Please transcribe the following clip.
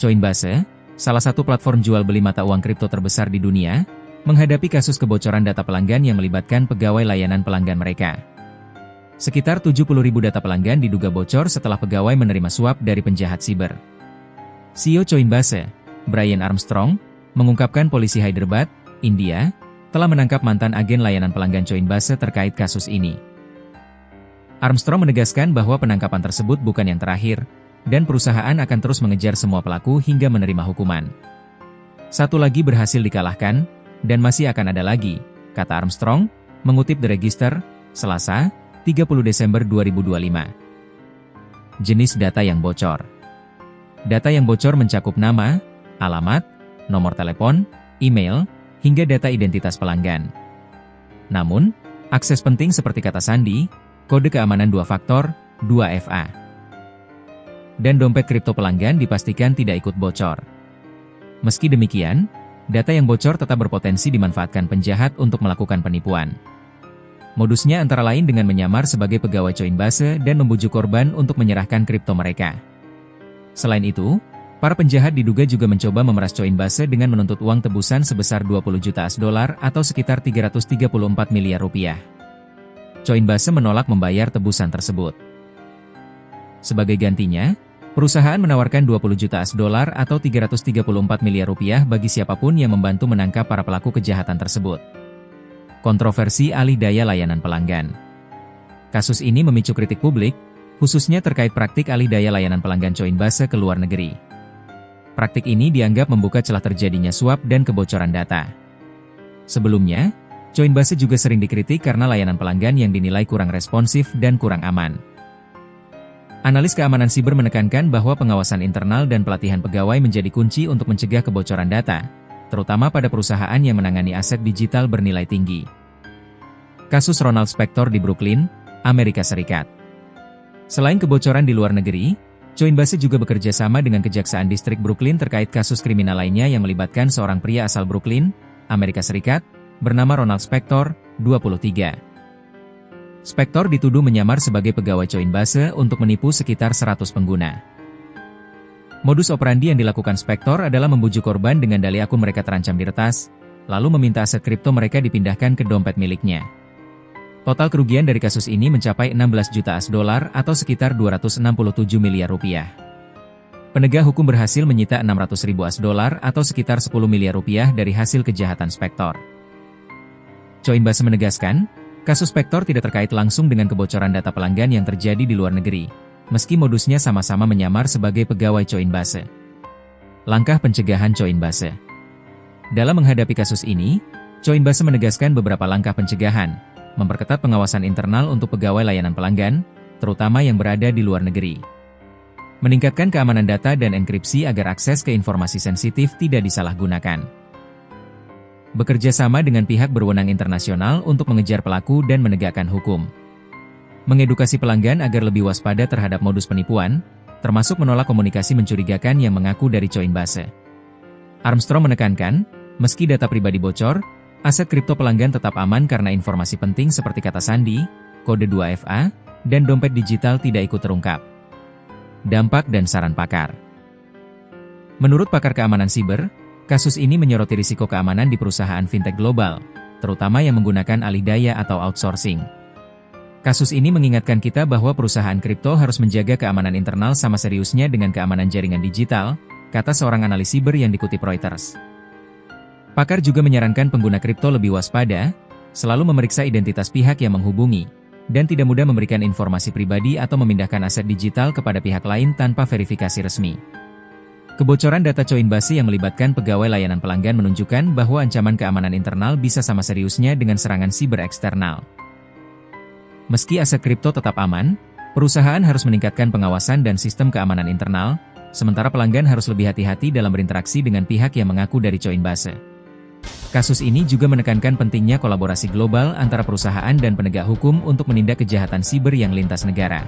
Coinbase, salah satu platform jual beli mata uang kripto terbesar di dunia, menghadapi kasus kebocoran data pelanggan yang melibatkan pegawai layanan pelanggan mereka. Sekitar 70.000 data pelanggan diduga bocor setelah pegawai menerima suap dari penjahat siber. CEO Coinbase, Brian Armstrong, mengungkapkan polisi Hyderabad, India, telah menangkap mantan agen layanan pelanggan Coinbase terkait kasus ini. Armstrong menegaskan bahwa penangkapan tersebut bukan yang terakhir, dan perusahaan akan terus mengejar semua pelaku hingga menerima hukuman. Satu lagi berhasil dikalahkan, dan masih akan ada lagi, kata Armstrong, mengutip The Register, Selasa, 30 Desember 2025. Jenis data yang bocor. Data yang bocor mencakup nama, alamat, nomor telepon, email, hingga data identitas pelanggan. Namun, akses penting seperti kata sandi, kode keamanan 2 faktor, 2FA, dan dompet kripto pelanggan dipastikan tidak ikut bocor. Meski demikian, data yang bocor tetap berpotensi dimanfaatkan penjahat untuk melakukan penipuan. Modusnya antara lain dengan menyamar sebagai pegawai Coinbase dan membujuk korban untuk menyerahkan kripto mereka. Selain itu, para penjahat diduga juga mencoba memeras Coinbase dengan menuntut uang tebusan sebesar 20 juta $, atau sekitar 334 miliar rupiah. Coinbase menolak membayar tebusan tersebut. Sebagai gantinya, perusahaan menawarkan 20 juta $, atau 334 miliar rupiah bagi siapapun yang membantu menangkap para pelaku kejahatan tersebut. Kontroversi alih daya layanan pelanggan. Kasus ini memicu kritik publik, khususnya terkait praktik alih daya layanan pelanggan Coinbase ke luar negeri. Praktik ini dianggap membuka celah terjadinya suap dan kebocoran data. Sebelumnya, Coinbase juga sering dikritik karena layanan pelanggan yang dinilai kurang responsif dan kurang aman. Analis keamanan siber menekankan bahwa pengawasan internal dan pelatihan pegawai menjadi kunci untuk mencegah kebocoran data, terutama pada perusahaan yang menangani aset digital bernilai tinggi. Kasus Ronald Spector di Brooklyn, Amerika Serikat. Selain kebocoran di luar negeri, Coinbase juga bekerja sama dengan Kejaksaan Distrik Brooklyn terkait kasus kriminal lainnya yang melibatkan seorang pria asal Brooklyn, Amerika Serikat, bernama Ronald Spector, 23. Spector dituduh menyamar sebagai pegawai Coinbase untuk menipu sekitar 100 pengguna. Modus operandi yang dilakukan Spector adalah membujuk korban dengan dalih akun mereka terancam diretas, lalu meminta aset kripto mereka dipindahkan ke dompet miliknya. Total kerugian dari kasus ini mencapai 16 juta $, atau sekitar 267 miliar rupiah. Penegak hukum berhasil menyita 600.000 $, atau sekitar 10 miliar rupiah dari hasil kejahatan Spector. Coinbase menegaskan, kasus Spector tidak terkait langsung dengan kebocoran data pelanggan yang terjadi di luar negeri, meski modusnya sama-sama menyamar sebagai pegawai Coinbase. Langkah pencegahan Coinbase. Dalam menghadapi kasus ini, Coinbase menegaskan beberapa langkah pencegahan, memperketat pengawasan internal untuk pegawai layanan pelanggan, terutama yang berada di luar negeri. Meningkatkan keamanan data dan enkripsi agar akses ke informasi sensitif tidak disalahgunakan. Bekerja sama dengan pihak berwenang internasional untuk mengejar pelaku dan menegakkan hukum. Mengedukasi pelanggan agar lebih waspada terhadap modus penipuan, termasuk menolak komunikasi mencurigakan yang mengaku dari Coinbase. Armstrong menekankan, meski data pribadi bocor, aset kripto pelanggan tetap aman karena informasi penting seperti kata sandi, kode 2FA, dan dompet digital tidak ikut terungkap. Dampak dan saran pakar. Menurut pakar keamanan siber, kasus ini menyoroti risiko keamanan di perusahaan fintech global, terutama yang menggunakan alih daya atau outsourcing. Kasus ini mengingatkan kita bahwa perusahaan kripto harus menjaga keamanan internal sama seriusnya dengan keamanan jaringan digital, kata seorang analis siber yang dikutip Reuters. Pakar juga menyarankan pengguna kripto lebih waspada, selalu memeriksa identitas pihak yang menghubungi, dan tidak mudah memberikan informasi pribadi atau memindahkan aset digital kepada pihak lain tanpa verifikasi resmi. Kebocoran data Coinbase yang melibatkan pegawai layanan pelanggan menunjukkan bahwa ancaman keamanan internal bisa sama seriusnya dengan serangan siber eksternal. Meski aset kripto tetap aman, perusahaan harus meningkatkan pengawasan dan sistem keamanan internal, sementara pelanggan harus lebih hati-hati dalam berinteraksi dengan pihak yang mengaku dari Coinbase. Kasus ini juga menekankan pentingnya kolaborasi global antara perusahaan dan penegak hukum untuk menindak kejahatan siber yang lintas negara.